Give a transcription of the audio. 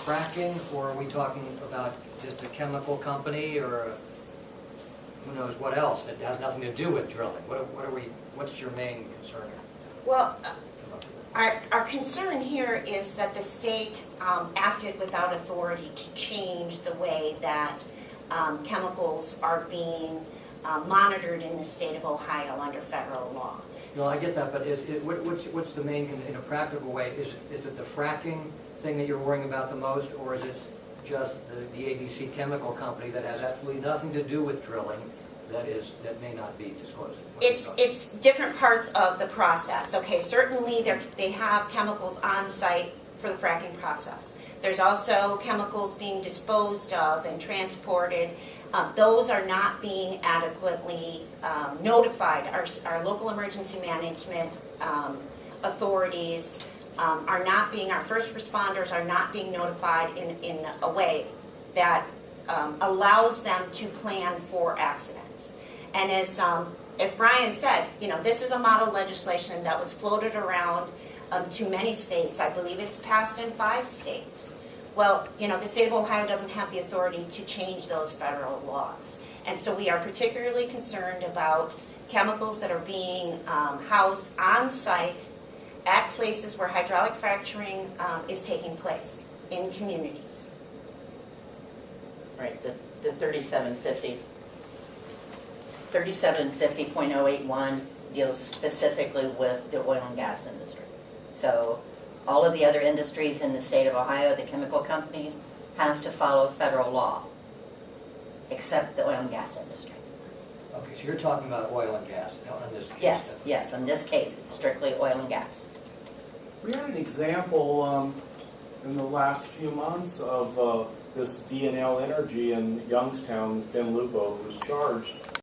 fracking, or are we talking about just a chemical company, or who knows what else that has nothing to do with drilling? What's your main concern here? Well, our concern here is that the state acted without authority to change the way that chemicals are being monitored in the state of Ohio under federal law. No, I get that, but what's the main, in a practical way, is it the fracking thing that you're worrying about the most, or is it just the ABC chemical company that has absolutely nothing to do with drilling that may not be disclosed? It's different parts of the process. Okay, certainly they have chemicals on site for the fracking process. There's also chemicals being disposed of and transported. Those are not being adequately notified. Our local emergency management authorities are not being, our first responders are not being notified in a way that allows them to plan for accidents. And as Brian said, this is a model legislation that was floated around to many states. I believe it's passed in 5 states. Well, the state of Ohio doesn't have the authority to change those federal laws. And so we are particularly concerned about chemicals that are being housed on site at places where hydraulic fracturing is taking place in communities. Right, the 3750.081 deals specifically with the oil and gas industry. So all of the other industries in the state of Ohio, the chemical companies, have to follow federal law, except the oil and gas industry. Okay, so you're talking about oil and gas in this case? Yes, in this case, it's strictly oil and gas. We had an example in the last few months of this D&L Energy in Youngstown, Ben Lupo, who was charged